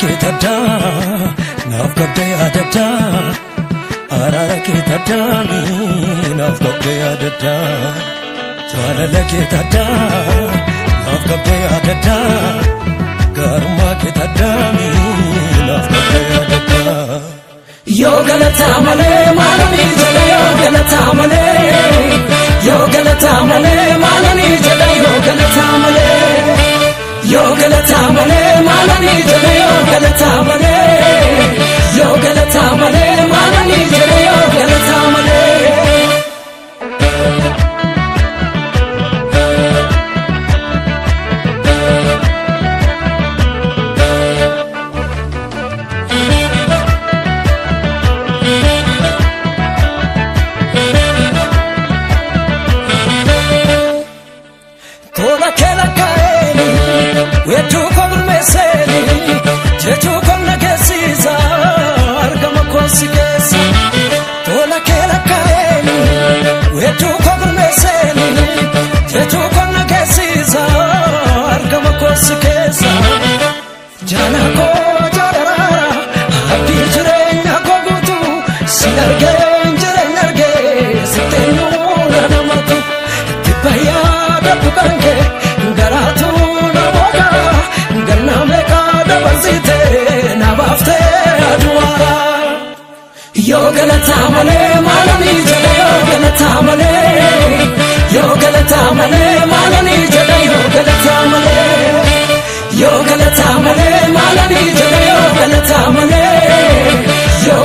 kita nafkabde adada arara kita nafkabde adada jalala kita nafkabde adada garma kita nafkabde adada yo galata male malani jala yo galata male malani jala yo galata male yo galata male malani jala yo galata male malani jala yo galata male tola kela kaeli wetu kogul meseli jetu konna kesiza argama konsigesa tola kela kaeli wetu kogul meseli jetu konna kesiza argama konsigesa jana ko jarara abdi jirenya kogutu sinarge jirenya sitenu namatu tibaya bange garatu namoga ganame ka dabazite nabafte adwara yo galata male malani jala yo galata male malani jala yo galata male malani jala yo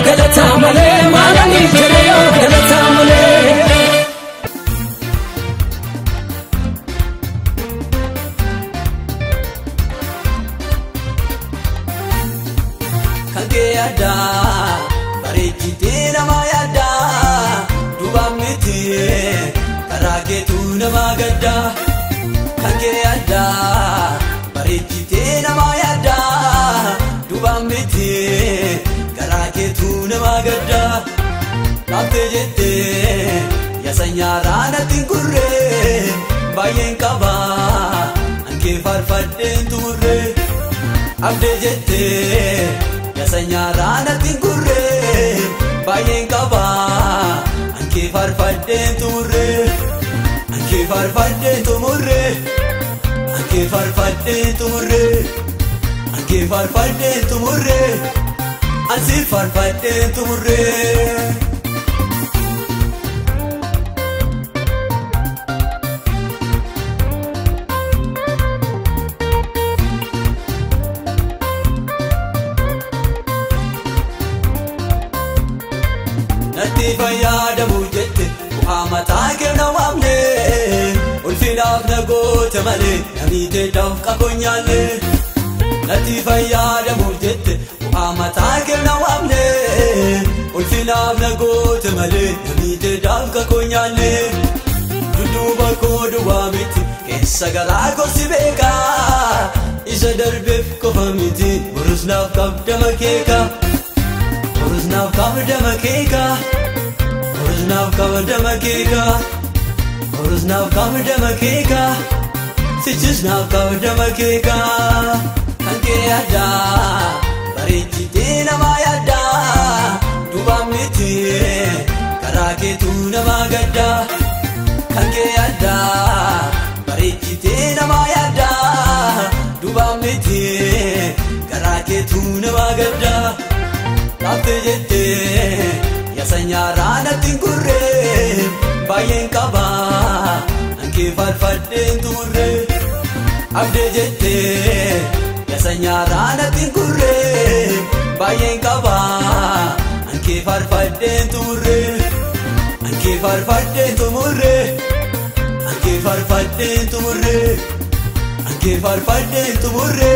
galata male malani jala yo galata male Yada barejite nama yada dubamiti karake tu nama gadda kange yada barejite nama yada dubamiti karake tu nama gadda kapte jette yasanya rana tingurre bayen kaba anke farfadden turre abde jette yasanya rana tingurre bayen kaba anke farfadden turre anke farfadden tumurre anke farfadden tumurre anke farfadden tumurre ansi farfadden tumurre Fayada mujette Muhammad agir nawamne ulfinaf nagot male namite dafqa kunyale Nati fayada mujette Muhammad agir nawamne ulfinaf nagot male namite dafqa kunyale Duduba kodu wamiti kessa galago sibeka isa darbef kofamiti burusnaf kabda makeka burusnaf kabda makeka Now cover the makeka, Horus now cover the makeka, Stitches now cover the makeka, Kanke yada, Barechite nama yada, Dubamiti, Karake tu nama gadda, Kanke yada, Barechite nama yada, Dubamiti, Karake tu nama gadda, Kapte jette yasanya rana tingurre bayen kaba anke farfadden turre abde jette yasanya rana tingurre bayen kaba anke farfadden turre anke farfadden tumurre anke farfadden tumurre anke farfadden tumurre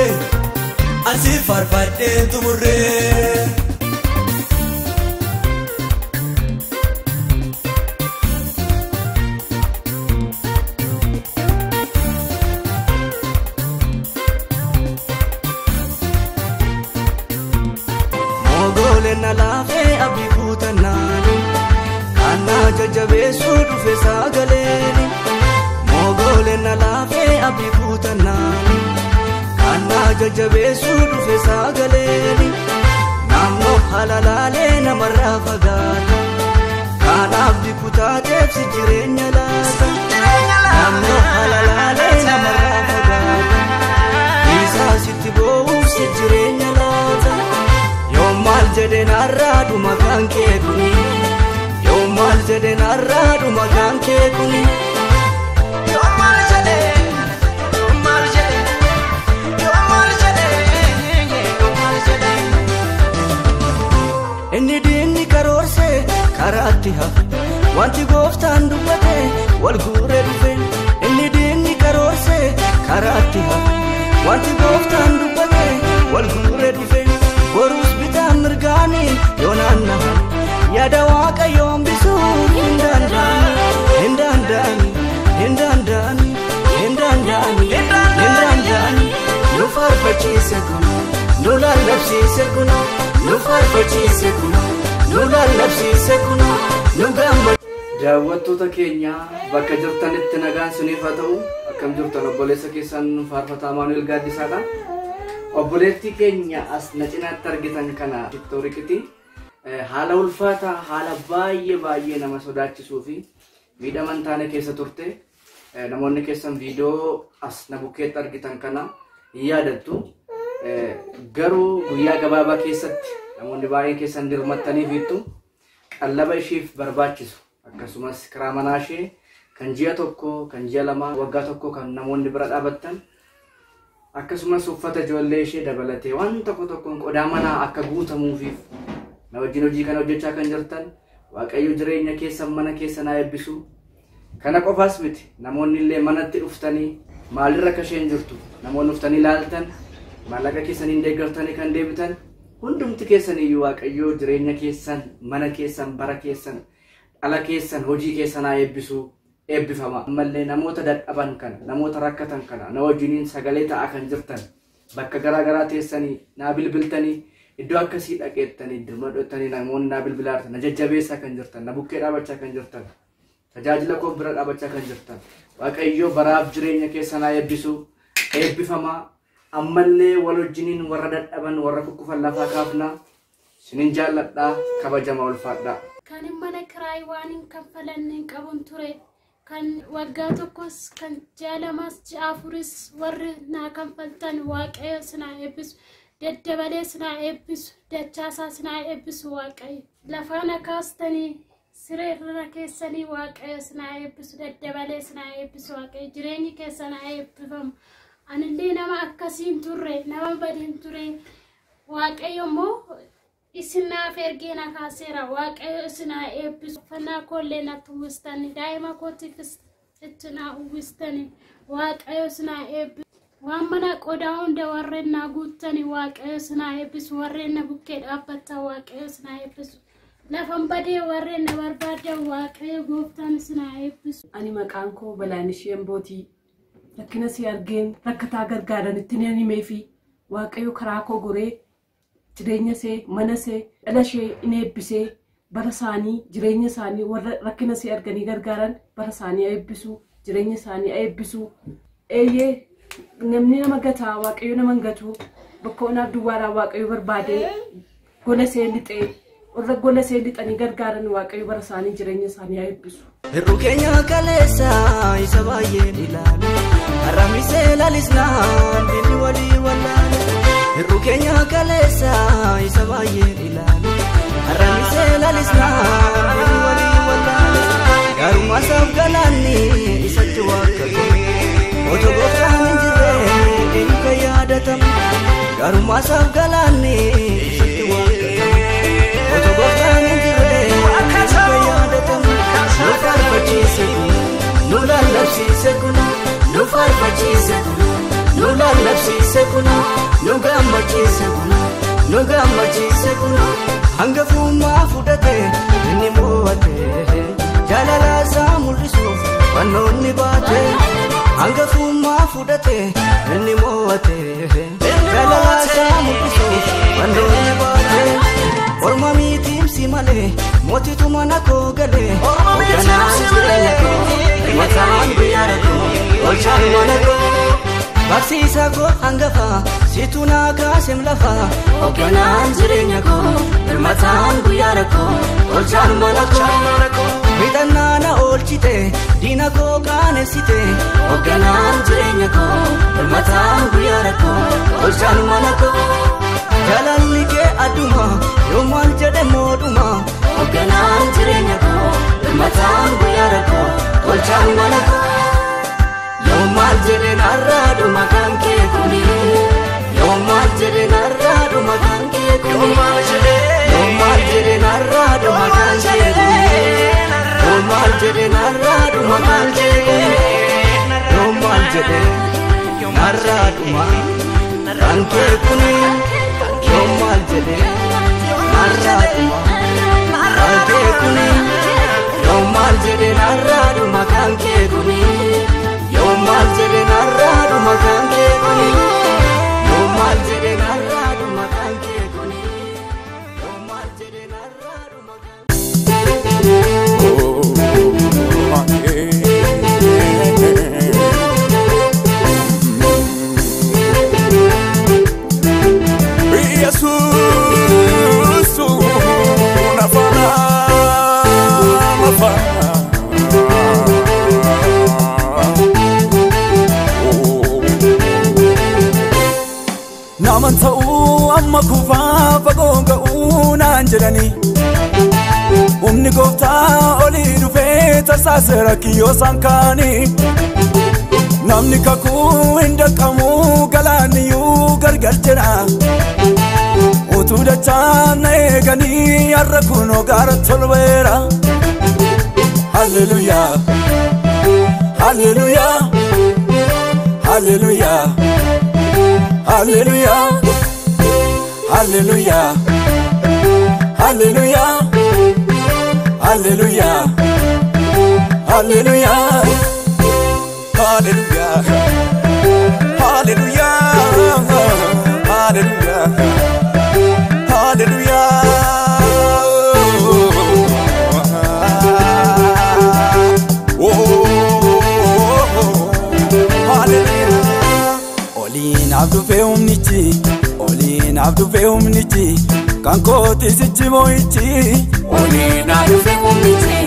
ansi farfadden tumurre nalafe abdi putanani kana jajabe sudu fe sagaleni mogole nalafe abdi putanani Kana jajjabeessuu dhufe sagaleeni naannoo halalaalee namarraa fagaata kanaaf dikutaateef si jireenya laata naannoo halalaalee namarraa fagaata isaa sitti boo'uuf si jireenya laata yoo maal jedheen arraadhu maqaan kee kuni yoo maal jedheen arraadhu maqaan kee kuni inni diinni karoorse karaatti hafe wanti gooftaan dubbate wal guure dhufe inni diinni karoorse karaatti hafe wanti gooftaan dubbate wal guure dhufe boruus bitaan mirgaanii yoo naannahan yaada waaqayyoon bisuu hin danda'ani nu faarfachiise kun nu lallabsiise kun nu faarfachiise kun nu lallabsiise kun nu gammachiise. Daawwattoota keenya bakka jirtanitti nagaan isiniif haa ta'u. Akkam jirtan obboleessa keessan faarfataa Maanu'eel Gaaddisaadha. Obboleettii keenya as na cinaatti argitan kana tiktoorikitti haala ulfaataa haala baay'ee nama sodaachisuu fi miidhaman taane keessa turte namoonni keessan viidiyoo as na bukkeetti argitan kana hin yaadattu. Garuu guyyaa gabaabaa keessatti namoonni baay'een keessan dirmattanii fiittu qallaba ishiif barbaachisu akkasumas karaa manaa ishee kan ji'a tokko kan ji'a lama waggaa tokko kan namoonni bira dhaabattan akkasumas uffata ijoollee ishee dabalatee waan tokkoon qodaa manaa akka guutamuufiif na wajjin hojii kana hojjechaa kan jirtan Waaqayyo jireenya keessan mana keessan haa eebbisu. Kana qofaas miti namoonni illee manatti dhuftanii maalirra akka isheen jirtu namoonni dhuftanii ilaaltan maallaqa keessaniin deeggartanii kan deebitan hundumti keessaniyyuu Waaqayyo jireenya keessan mana keessan bara keessan ala keessan hojii keessan haa eebbisu. Eebbifama ammallee namoota dadhaban kana namoota rakkatan kana na wajjiniin sagalee ta'aa kan jirtan bakka garaa teessanii naa bilbiltanii iddoo akkasii dhaqeettanii dirmadhottanii namoonni naa bilbilaartan na jajjabeessaa kan jirtan na bukkee dhaabachaa kan jirtan tajaajila koo bira dhaabachaa kan jirtan Waaqayyo baraaf jireenya keessan haa eebbisu. Eebbifama ammallee wal wajjiniin warra dadhaban warra kukkufan lafaa kaafna sinin jaalladhaa kabajama ulfaadhaa. Kan mana kiraay waan hin kanfalanne qabun ture. Kan waggaa tokkos kan jaalamas jaafuris warri naa kanfaltan Waaqayyo sinaa eebbisu daddabalee sinaa eebbisu dachaasaa sinaa eebbisu Waaqayyo lafaana kaastanii sireerra keessanii Waaqayyo sinaa eebbisu daddabalee sinaa eebbisu Waaqayyo jireenyi keessan haa eebbifamu. Anillee nama akkasiin turre nama badiin ture Waaqayyo immoo isinaaf ergeena kaaseera Waaqayyo isinaa eebbisu fannaa koollee natti uwwistanii daa'ima kootiifis itti naa uwwistanii Waaqayyo isinaa eebbisu waan mana qodaa hunda warreen naa guuttanii Waaqayyo isinaa eebbisu warreen na bukkee dhaabbattan Waaqayyo isinaa eebbisu lafan badee warreen na barbaadan Waaqayyo gooftaan isinaa eebbisu. Ani maqaan koo Balaanisheen Bootii rakkina si argeen rakkataa gargaaranitti ni himeefi Waaqayyo karaa koo goree jireenya see mana see dhala ishee in eebbisee bara isaanii jireenya isaanii warra rakkina see arganii gargaaran bara isaanii eebbisu jireenya isaanii eebbisu. Eeyyee namni nama gataa Waaqayyo nama gatu bakka onaaf duwwaaraa Waaqayyo barbaadee gola see lixee warra gola see lixanii gargaaran Waaqayyo bara isaanii jireenya isaanii eebbisu. Hirru keenya kaleessa isa baay'een ilaale haramisee lalisnaan inni walii wallaale. Hirru keenya kaleessa isa baay'een ilaale haramisee lalisnaan inni walii wallaale. Garuma saaf galaanni isatti waaqatu otoo gooftaan hin jirre eenyu kan yaadatamu. Garuma saaf galaanni isatti waaqatu otoo gooftaan hin jirre eenyu kan yaadatamu. Nu faarfachiise kun nu lallabsiise kun nu faarfachiise kun nu lallabsiise kun nu gammachiise kun hangafummaa fudhate inni mo'ate jaalala isaa mul'isuuf wannoonni baate hangafummaa fudhate inni mo'ate jaalala isaa mul'isuuf wannoonni baate. Orma miitimsi malee mootitu mana koo galee hoogganaan jireenya koo mataan guyyaa rakkoo olchaan mana koo barsiisa koo hangafa situ naa kaasem lafa hoogganaan jireenya koo hirmataan guyyaa rakkoo olchaan mana koo midhannaa na oolchite diina koo qaanessite hoogganaan jireenya koo hirmataan guyyaa rakkoo olchaan mana koo jaalalli kee adduma yoomaan jedhe moodhuma hoogganaan jireenya koo hirmataan guyyaa rakkoo olchaan mana koo yoomaan jedhe narraadhuma kan kee kuni yoomaan jedhe narraadhuma kan kee kuni yoomaan jedhe narraadhuma kan kee kuni yoomaan jedhe narraadhuma kan kee kuni yoomaan jedhe narraadhuma kan kee kuni yoomaan jedhe narraadhuma kan kee kuni yoomaan jedhe narraadhuma kan kee kuni yoomaan jedhe narraadhuma kan kee kuni yoomaan jedhe narraadhuma kan kee kuni yoomaan jedhe narraadhuma kan naman ta'uu amma kufaa fagoo ga'uu naan jedhani humni gooftaa olii dhufee tasaasera kiyyoo sankaanii namni kakuu hin dhaqqamuu galaanniyyuu gargar jedha utuu dachaan na eeganii har'a kunoo gaara tolbeera halleluuyaa halleluuyaa halleluuyaa Hallelujah, Hallelujah, Hallelujah, Hallelujah, Hallelujah, Hallelujah, Hallelujah, Hallelujah, Hallelujah. Olin abdu fe umnichi kan koti sichi moichi olin abdu fe umnichi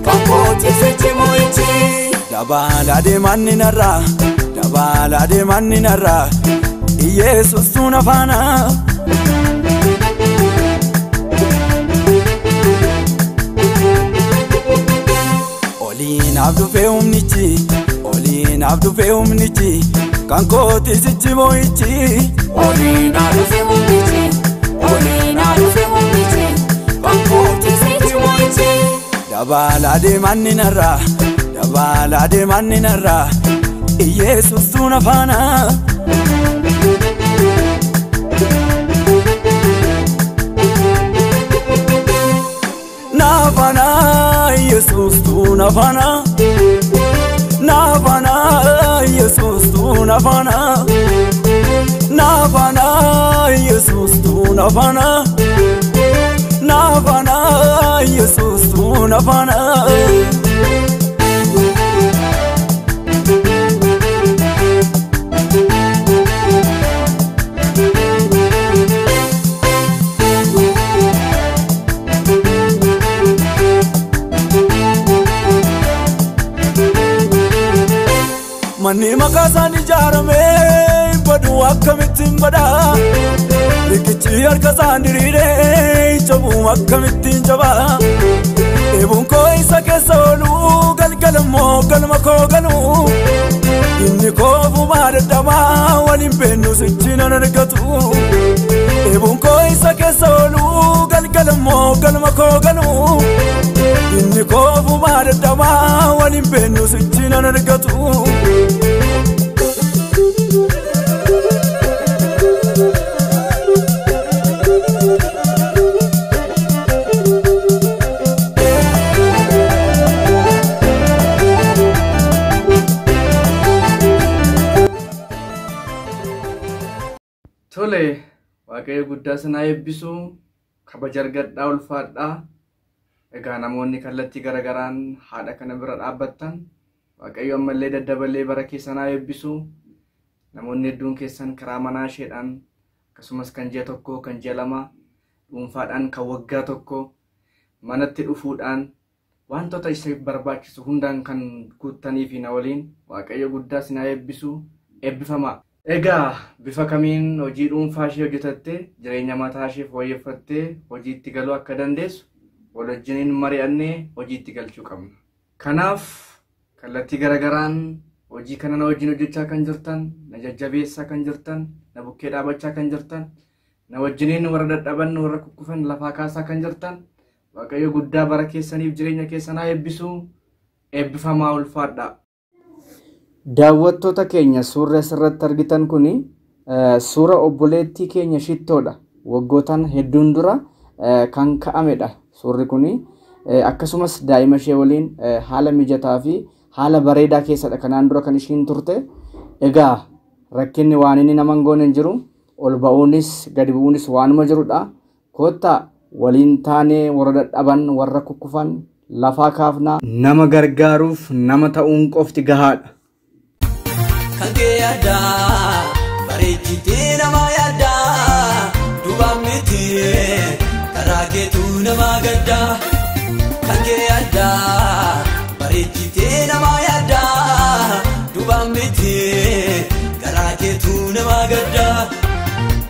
kan koti sichi moichi dabala de manni narra Jesus tuna fana olin abdu fe umnichi abdu fe umnichi kan koti sichi moichi olina du fe umnichi kan koti sichi moichi dabala de manni narra Jesus tuna fana nafana Jesus tuna fana nafana Jesus tu nafana nafana Jesus tu nafana nafana Jesus tu nafana Mani makasani jarame badu akkamitin bada rikichi harkasan dirire chabu akkamitin chaba ebun ko isa kesolu galgalmo galma ko galu inni ko fumar dama walin benu sichina nargatu ebun ko isa kesolu galgalmo galma ko galu inni ko fumar dama walin benu sichina nargatu Tole waaqayyo guddaa sana eebbisu kabajar gadhaa ulfaadhaa egaa namoonni kallattii garagaraan haadha kana bira dhaabbattan waaqayyo ammallee daddaballee bara keessanaa eebbisu namoonni hedduun keessan karaa manaa isheedhaan akkasumas kan ji'a tokko kan ji'a lama dhuunfaadhaan kan waggaa tokko manatti dhufuudhaan wantoota isheef barbaachisu hundaan kan guuttanii fi na waliin waaqayyo guddaa sinaa eebbisu eebbifamaa. Egaa bifa kamiin hojii dhuunfaa ishee hojjetattee jireenya mataa ishee fooyyeffattee hojiitti galuu akka dandeessu wal wajjiniin mari'annee hojiitti galchuu qabna. Kanaaf kallattii garagaraan hojii kana na wajjin hojjechaa kan jirtan, na jajjabeessaa kan jirtan, na bukkee dhaabachaa kan jirtan, na wajjiniin warra dadhaban warra kukkufan lafaa kaasaa kan jirtan waaqayyo guddaa bara keessaniif jireenya keessanaa eebbisuu eebbifamaa ulfaadha. Daawwattoota keenya suurri asirratti argitan kuni suura obboleettii keenya Shittoodha. Waggootaan hedduun dura kan ka'amedha suurri kuni. Akkasumas daa'ima ishee waliin haala mijataa fi haala bareedaa keessadha kanaan dura kan ishiin turte. Egaa rakkinni waan inni nama hin goone hin jiru. Ol ba'uunis gadi bu'uunis waanuma jirudha. Koottaa waliin taanee warra dadhaban warra kukkufan lafaa kaafnaa nama gargaaruuf nama ta'uun qofti gahaadha. Kan kee yaadaa bareechitee nama yaadaa duubaan miti karaa keetu nama gaddaa. Kan kee yaadaa bareechitee nama yaadaa duubaan miti karaa keetu nama gaddaa.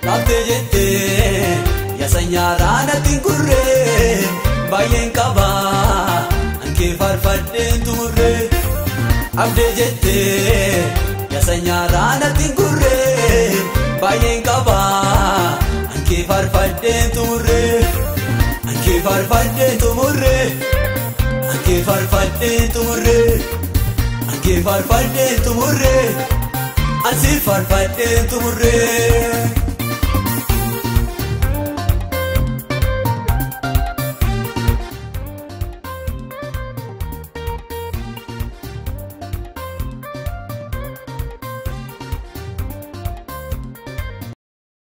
Laaftee jettee yaasanyaaraa natti gurree baay'een qabaa ankee farfadheen tumurree. Abdee jettee yaasanyaaraa natti gurree baay'een qabaa ankee farfadheen tumurree. Ankee farfadheen tumurree. Ankee farfadheen tumurree. Ankee farfadheen tumurree. Ansi farfadheen tumurree.